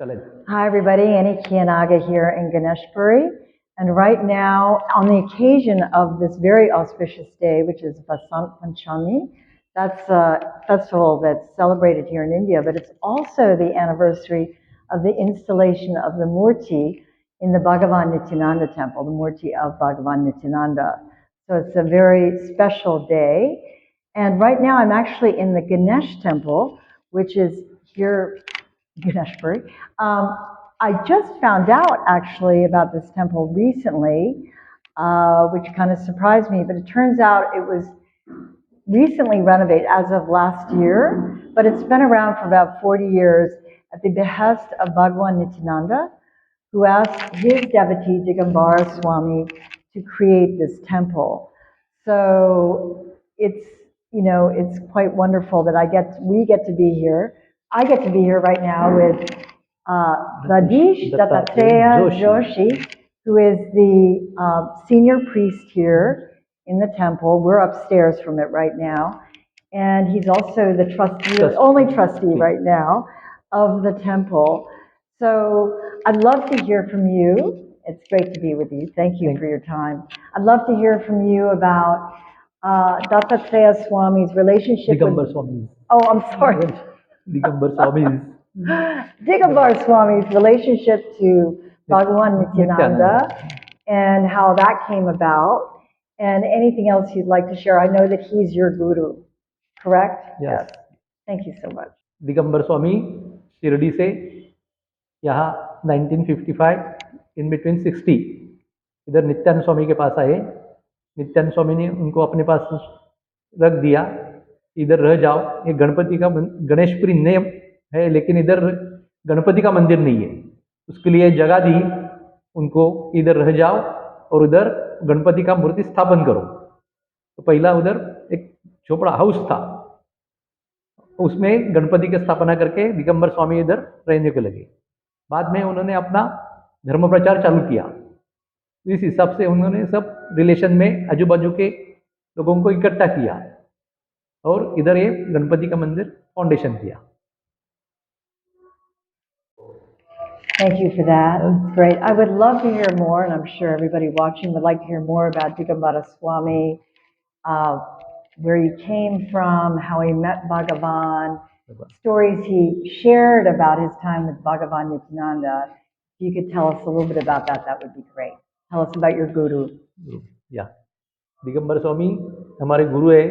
चलें। Hi everybody, Annie Kianaga here in Ganeshpuri. And right now, on the occasion of this very auspicious day, which is Vasant Panchami, that's a festival that's celebrated here in India, but it's also the anniversary of the installation of the Murti in the Bhagavan Nityananda temple, the Murti of Bhagavan Nityananda. So it's a very special day. And right now I'm actually in the Ganesh temple, which is here, Ganeshpuri. I just found out actually about this temple recently, which kind of surprised me, but it turns out it was recently renovated as of last year, but it's been around for about 40 years at the behest of Bhagavan Nityananda, who asked his devotee Digambara Swami to create this temple. So it's, you know, it's quite wonderful that we get to be here. I get to be here right now with Radish Dattatreya Joshi, who is the senior priest here in the temple. We're upstairs from it right now. And he's also the trustee, the only trustee right now of the temple. So I'd love to hear from you. It's great to be with you. Thank you for your time. I'd love to hear from you about Dattatreya Swami's relationship Digambar Swami. Oh, I'm sorry. Digambar Swami. Digambar Swami's relationship to Bhagavan Nityananda and how that came about, and anything else you'd like to share. I know that he's your guru, correct? Yes. Thank you so much. Digambar स्वामी शिरडी से यहाँ 1955 in between 60 इधर नित्यानंद स्वामी के पास आए। नित्यानंद स्वामी ने उनको अपने पास रख दिया, इधर रह जाओ। ये गणपति का गणेशपुरी नेम है, लेकिन इधर गणपति का मंदिर नहीं है। उसके लिए जगह दी उनको, इधर रह जाओ और उधर गणपति का मूर्ति स्थापन करो। तो पहला उधर एक झोपड़ा हाउस था, उसमें गणपति की स्थापना करके दिगंबर स्वामी इधर रहने के लगे। बाद में उन्होंने अपना धर्म प्रचार चालू किया। इस हिसाब से उन्होंने सब रिलेशन में आजू बाजू के लोगों को इकट्ठा किया और इधर ये गणपति का मंदिर फाउंडेशन किया। Thank you for that. That's great. I would love to hear more, and I'm sure everybody watching would like to hear more about Digambara Swami, where he came from, how he met Bhagavan, stories he shared about his time with Bhagavan Nityananda. If you could tell us a little bit about that, that would be great. Tell us about your guru. या दिगंबर स्वामी हमारे गुरु है,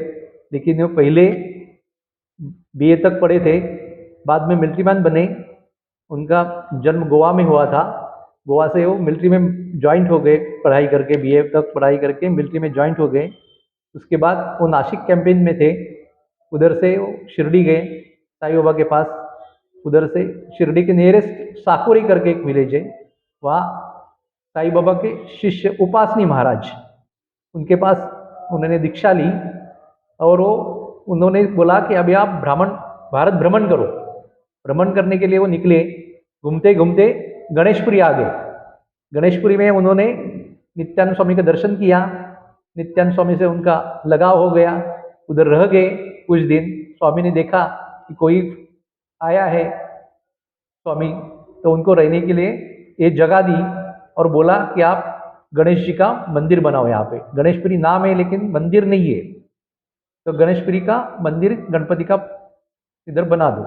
लेकिन वो पहले BA तक पढ़े थे, बाद में मिलिट्री मैन बने। उनका जन्म गोवा में हुआ था। गोवा से वो मिलिट्री में ज्वाइंट हो गए, पढ़ाई करके बीए तक पढ़ाई करके मिलिट्री में ज्वाइंट हो गए। उसके बाद वो नासिक कैंपेन में थे, उधर से वो शिरडी गए साईं बाबा के पास। उधर से शिरडी के नियरेस्ट साकोरी करके एक विलेज है, वहाँ साईं बाबा के शिष्य उपासनी महाराज, उनके पास उन्होंने दीक्षा ली और वो उन्होंने बोला कि अभी आप भारत भ्रमण करो। भ्रमण करने के लिए वो निकले। घूमते घूमते गणेशपुरी आ गए। गणेशपुरी में उन्होंने नित्यानंद स्वामी का दर्शन किया। नित्यानंद स्वामी से उनका लगाव हो गया, उधर रह गए कुछ दिन। स्वामी ने देखा कि कोई आया है स्वामी, तो उनको रहने के लिए एक जगह दी और बोला कि आप गणेश जी का मंदिर बनाओ यहाँ पे। गणेशपुरी नाम है लेकिन मंदिर नहीं है, तो गणेशपुरी का मंदिर गणपति का इधर बना दो।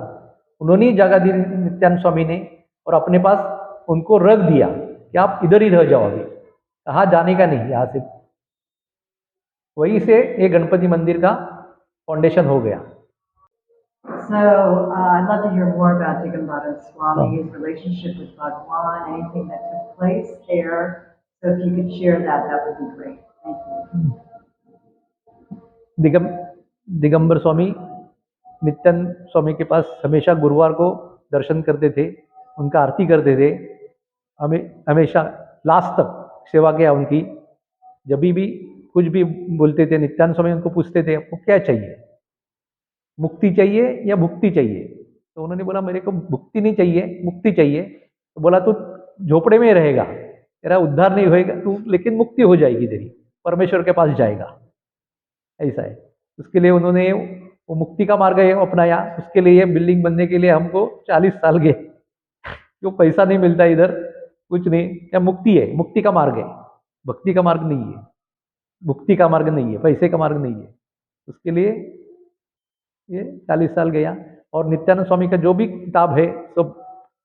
उन्होंने जगह दी नित्यानंद स्वामी ने और अपने पास उनको रख दिया कि आप इधर ही रह जाओ, अभी कहाँ जाने का नहीं यहाँ से। वहीं से ये गणपति मंदिर का फाउंडेशन हो गया। So I'd love to hear more about Digambara Swami, his relationship with Bhagavan, anything that took place there. So if you could share that, that would be great. Thank you. Digambar स्वामी नित्यानंद स्वामी के पास हमेशा गुरुवार को दर्शन करते थे, उनका आरती करते थे। हमेशा लास्ट तक सेवा किया उनकी। जब भी कुछ भी बोलते थे नित्यानंद स्वामी उनको पूछते थे आपको क्या चाहिए, मुक्ति चाहिए या भुक्ति चाहिए? तो उन्होंने बोला मेरे को भुक्ति नहीं चाहिए, मुक्ति चाहिए। तो बोला तू झोपड़े में रहेगा, तेरा उद्धार नहीं होएगा तू, लेकिन मुक्ति हो जाएगी तेरी, परमेश्वर के पास जाएगा, ऐसा है। उसके लिए उन्होंने वो मुक्ति का मार्ग अपनाया। उसके लिए बिल्डिंग बनने के लिए हमको 40 साल गए। जो पैसा नहीं मिलता इधर, कुछ नहीं, क्या मुक्ति है, मुक्ति का मार्ग है, भक्ति का मार्ग नहीं है, मुक्ति का मार्ग नहीं है, पैसे का मार्ग नहीं है। उसके लिए ये 40 साल गया। और नित्यानंद स्वामी का जो भी किताब है, सब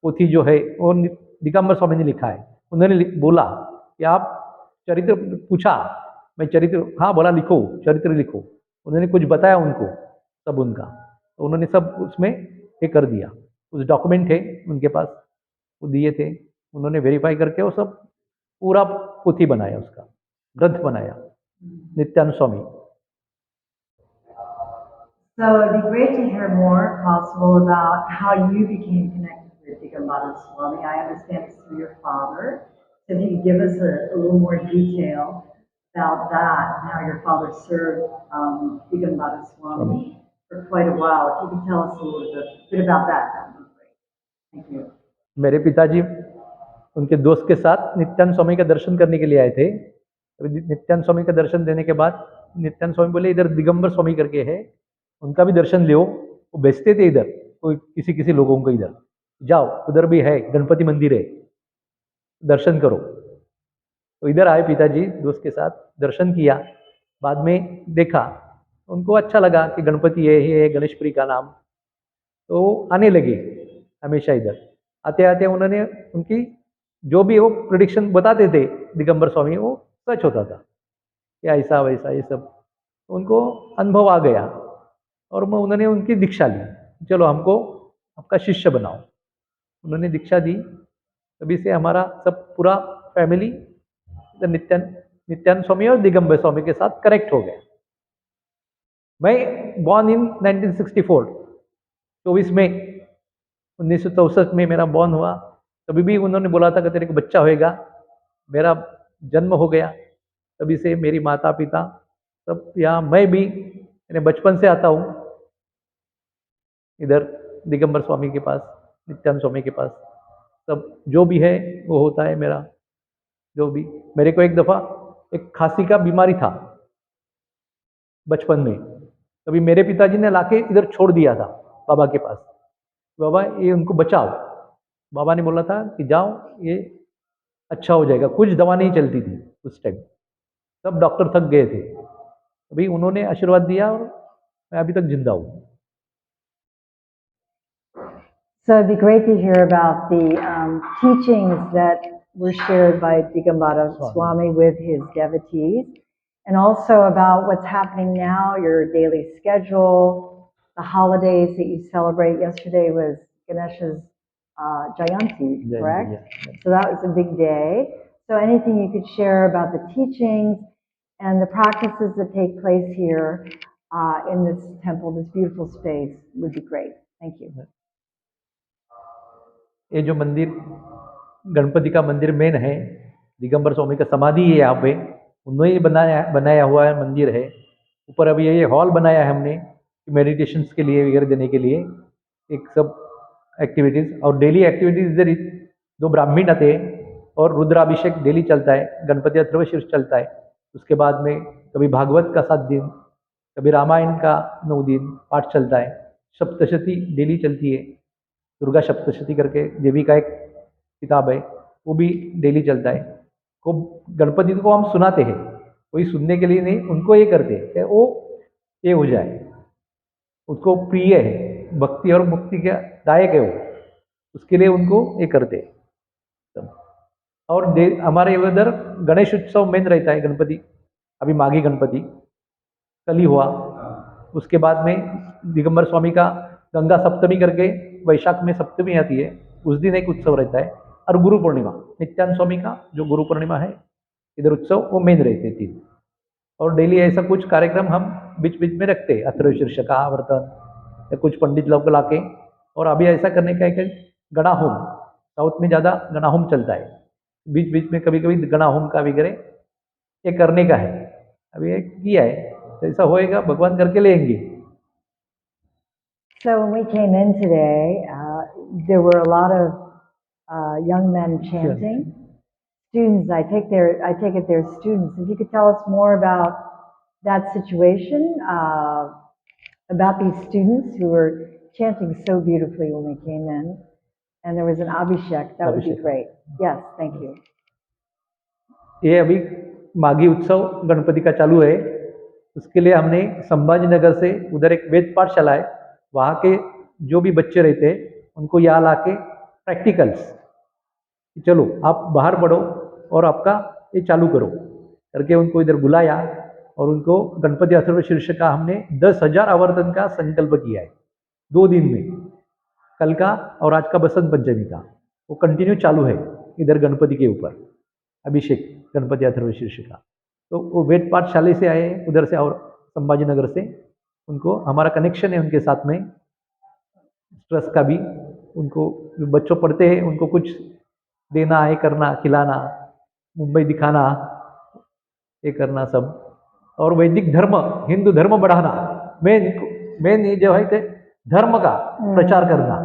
पोथी जो है वो दिगंबर स्वामी ने लिखा है। उन्होंने बोला कि आप चरित्र, पूछा मैं चरित्र, हाँ बोला लिखो, चरित्र लिखो। उन्होंने कुछ बताया उनको, सब उनका, तो उन्होंने सब उसमें ये कर दिया। कुछ डॉक्यूमेंट है उनके पास, वो दिए थे, उन्होंने वेरीफाई करके वो सब पूरा पोथी बनाया, उसका ग्रंथ बनाया Nityanand Swami. So it'd be great to hear more, if possible, about how you became connected with Digambara Swami. I understand it's through your father. So if you could give us a little more detail about that, and how your father served Digambara Swami for quite a while. If you could tell us a little bit about that, that would be great. Thank you. मेरे पिताजी उनके दोस्त के साथ नित्यानंद स्वामी का दर्शन करने के लिए आए थे। नित्यानंद स्वामी का दर्शन देने के बाद नित्यानंद स्वामी बोले इधर दिगंबर स्वामी करके है, उनका भी दर्शन लो। वो भेजते थे इधर कोई किसी किसी लोगों को, इधर जाओ, उधर भी है गणपति मंदिर है, दर्शन करो। तो इधर आए पिताजी दोस्त के साथ, दर्शन किया, बाद में देखा, उनको अच्छा लगा कि गणपति है गणेशपुरी का नाम, तो आने लगे हमेशा इधर। आते आते उन्होंने उनकी जो भी वो प्रिडिक्शन बताते थे दिगंबर स्वामी, वो सच होता था कि ऐसा वैसा ये सब। तो उनको अनुभव आ गया और उन्होंने उनकी दीक्षा ली, चलो हमको आपका शिष्य बनाओ। उन्होंने दीक्षा दी, तभी से हमारा सब पूरा फैमिली नित्यानंद स्वामी और दिगंबर स्वामी के साथ कनेक्ट हो गया। मैं बॉर्न इन 1964, 24 मई 1964 में मेरा बॉर्न हुआ। तभी भी उन्होंने बोला था कि तेरे को बच्चा होएगा। मेरा जन्म हो गया, तभी से मेरी माता पिता सब यहाँ, मैं भी मैंने बचपन से आता हूँ इधर दिगंबर स्वामी के पास, नित्यानंद स्वामी के पास। सब जो भी है वो होता है मेरा, जो भी। मेरे को एक दफ़ा एक खांसी का बीमारी था बचपन में, तभी मेरे पिताजी ने लाके इधर छोड़ दिया था बाबा के पास। बाबा ये उनको बचाओ, बाबा ने बोला था कि जाओ ये अच्छा हो जाएगा। कुछ दवा नहीं चलती थी उस टाइम, सब डॉक्टर थक गए थे, अभी उन्होंने आशीर्वाद दिया और मैं अभी तक जिंदा हूँ। So it'd be great to hear about the teachings that were shared by Digambara Swami with his devotees, and also about what's happening now, your daily schedule, the holidays that you celebrate. Yesterday was Ganesha's Jayanti, correct? Yeah. So that was a big day. So anything you could share about the teachings and the practices that take place here in this temple, this beautiful space, would be great. Thank you. ये जो मंदिर गणपति का मंदिर main है, दिगंबर स्वामी का समाधि है यहाँ पे, उन्होंने बनाया हुआ है मंदिर है। ऊपर अभी ये हॉल बनाया है हमने मेडिटेशंस के लिए वगैरह देने के लिए, एक सब एक्टिविटीज़ और डेली एक्टिविटीज़ इधर 2 ब्राह्मण आते हैं और रुद्राभिषेक डेली चलता है, गणपति अथर्वशीर्ष चलता है। उसके बाद में कभी भागवत का 7 दिन, कभी रामायण का 9 दिन पाठ चलता है। सप्तशती डेली चलती है, दुर्गा सप्तशती करके देवी का एक किताब है, वो भी डेली चलता है। को गणपति को हम सुनाते हैं, कोई सुनने के लिए नहीं, उनको ये करते हैं कि वो ये हो जाए, उसको प्रिय है, भक्ति और मुक्ति का दायक है वो, उसके लिए उनको ये करते हैं। और हमारे उधर गणेश उत्सव मेन रहता है। गणपति अभी माघी गणपति कल ही हुआ, उसके बाद में दिगंबर स्वामी का गंगा सप्तमी करके वैशाख में सप्तमी आती है, उस दिन एक उत्सव रहता है। और गुरु पूर्णिमा, नित्यानंद स्वामी का जो गुरु पूर्णिमा है इधर उत्सव, वो मेन रहते हैं 3। और डेली ऐसा कुछ कार्यक्रम हम बीच बीच में रखते हैं, अथर्वशीर्ष का आवर्तन या कुछ पंडित लोग ला के। और अभी ऐसा करने का है कि गणा होम, साउथ में ज़्यादा गणा होम चलता है, बीच बीच में कभी कभी गणा होम का वगैरह ये करने का है। अभी ये किया है, तो ऐसा होएगा, भगवान करके लेंगे। So when we came in today, there were a lot of young men chanting. Students, I take it they're students. If you could tell us more about that situation, about these students who were chanting so beautifully when we came in, and there was an Abhishek. That would be Abhishek. great. Yes, thank you. ये अभी माघी उत्सव गणपति का चालू है, उसके लिए हमने संभाजी नगर से उधर एक वेद पाठशाला है, वहाँ के जो भी बच्चे रहते हैं उनको यहाँ ला के प्रैक्टिकल्स, चलो आप बाहर पढ़ो और आपका ये चालू करो करके उनको इधर बुलाया और उनको गणपति अथर्वशीर्ष का हमने 10,000 आवर्तन का संकल्प किया है 2 दिन में, कल का और आज का बसंत पंचमी का, वो कंटिन्यू चालू है इधर गणपति के ऊपर अभिषेक गणपति अथर्वशीर्ष का। तो वो वेद पाठशाला से आए उधर से और संभाजी नगर से, उनको हमारा कनेक्शन है उनके साथ में, ट्रस्ट का भी, उनको जो बच्चों पढ़ते हैं उनको कुछ देना है, करना, खिलाना, मुंबई दिखाना, ये करना सब, और वैदिक धर्म, हिंदू धर्म बढ़ाना, मेन ये जो है कि धर्म का प्रचार करना,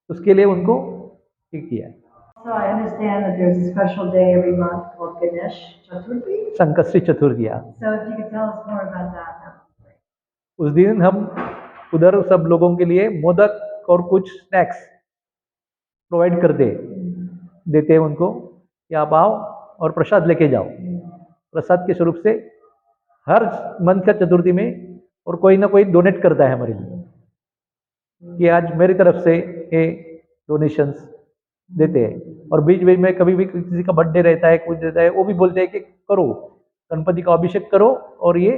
उसके लिए उनको ठीक किया है। So I understand that there's a special day every month called Ganesh Chaturthi. Sankashti चतुर्थिया, So if you could tell us more about that, that would be great. उस दिन हम उधर सब लोगों के लिए मोदक और कुछ स्नैक्स प्रोवाइड करते देते हैं उनको कि आप आओ और प्रसाद लेके जाओ। प्रसाद के स्वरूप से हर मंथ का चतुर्थी में और कोई ना कोई डोनेट करता है हमारे लिए कि आज मेरी तरफ से ये डोनेशंस देते हैं। और बीच बीच में कभी भी किसी का बर्थडे रहता है, कुछ रहता है, वो भी बोलते हैं कि करो, गणपति का अभिषेक करो और ये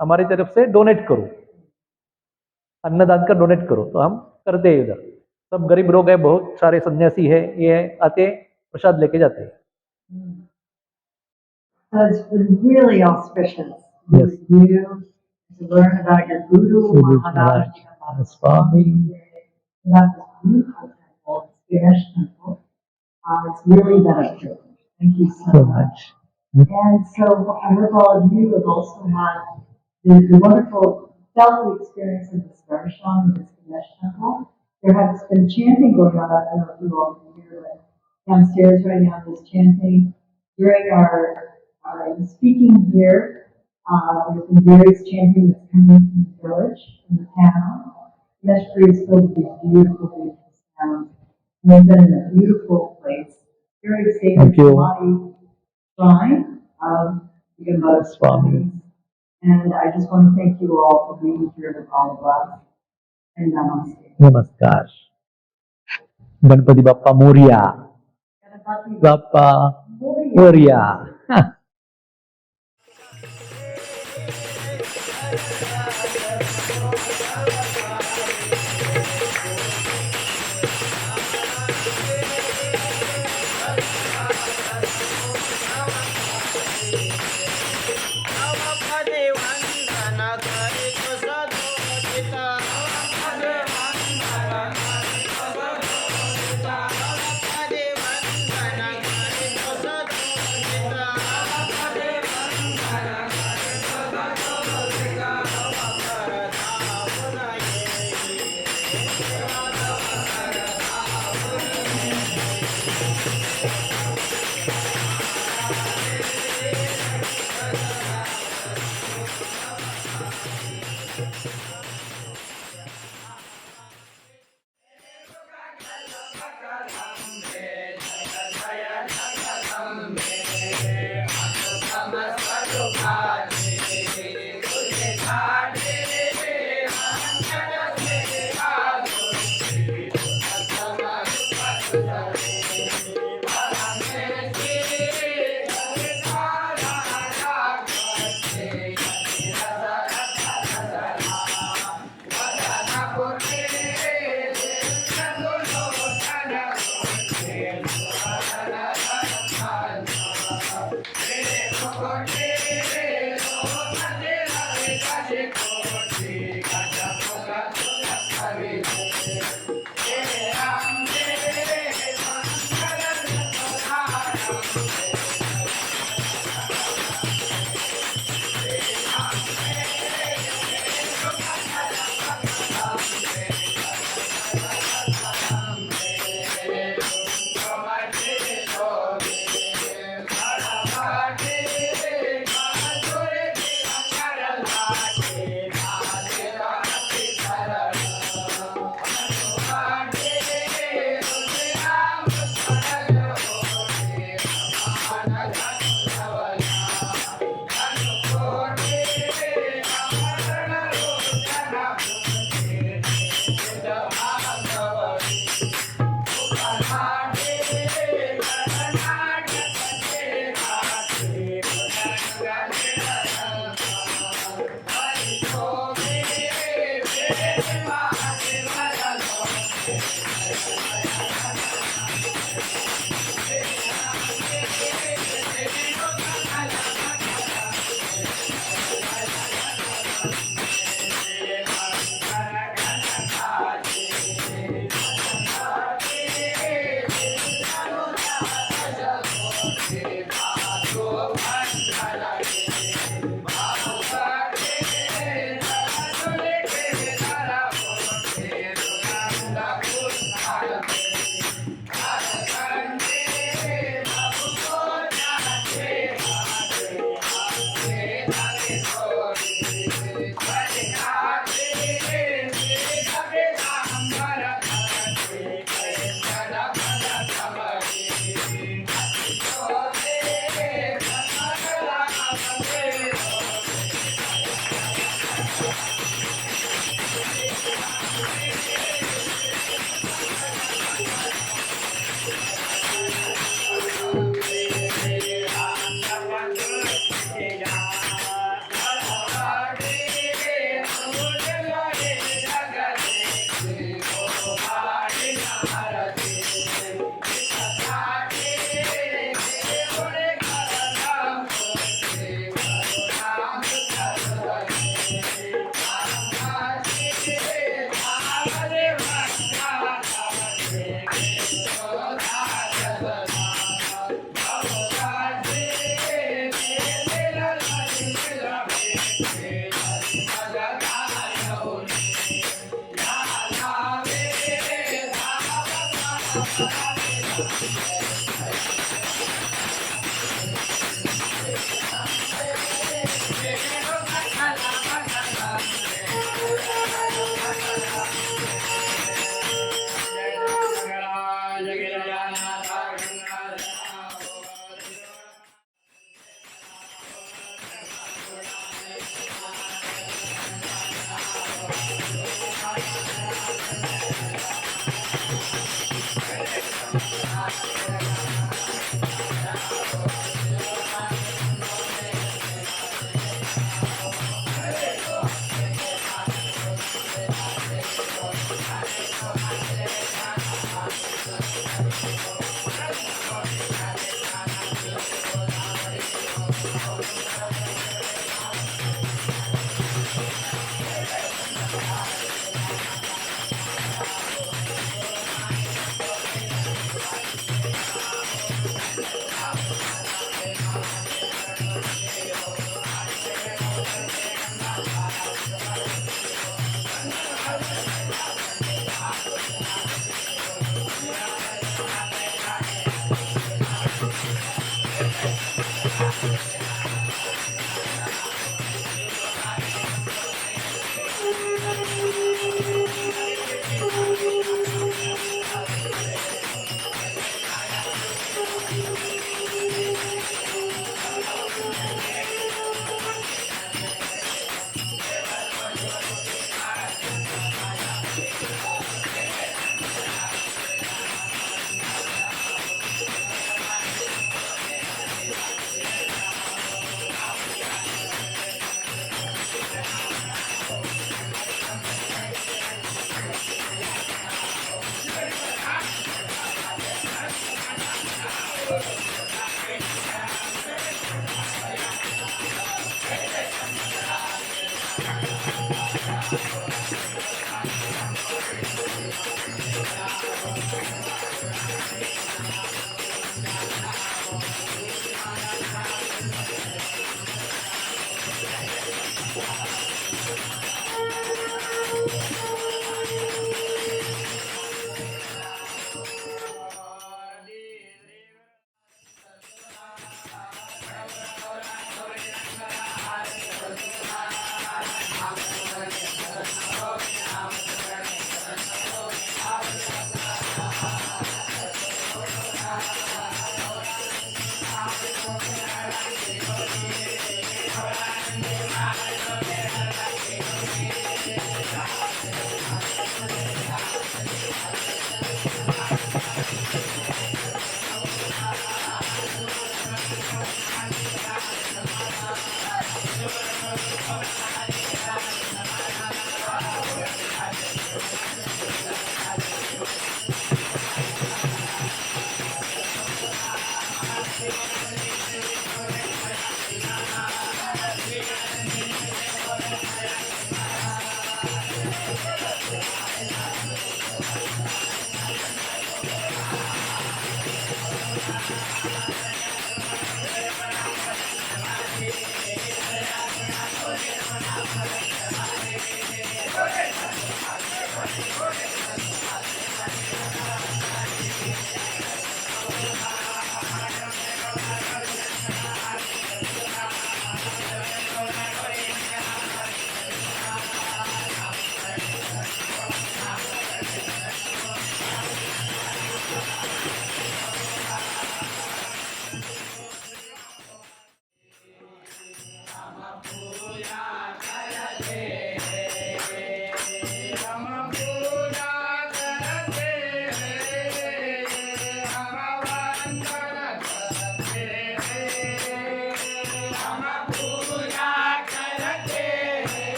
हमारी तरफ से डोनेट करो, अन्नदान का डोनेट करो। तो हम करते हैं इधर, सब गरीब लोग हैं, बहुत सारे सन्यासी है, ये आते प्रसाद लेके जाते हैं। So it's been really auspicious Yes. with you to learn about your Guru Maharaj Swami. about this beautiful temple, this Ganesh temple. It's really been a privilege. Thank you so much. And so I hope all of you have also had the wonderful felt the experience of this darshan in this Ganesh temple. There has been chanting going on. I don't know if you all can hear it. Downstairs right now, there's chanting. During our speaking here, there's been various chanting that's coming from the village, from the town. Ganeshpuri is filled with these beautiful, beautiful sounds. And they've been in a beautiful place, very sacred Thank you. Samadhi shrine of the Gambara Swami. And I just want to thank you all for being here with all of us. And namaste. नमस्कार। Ganpati Bappa Moriya, Ganapati Bappa Moria. Moriya.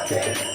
Thank you.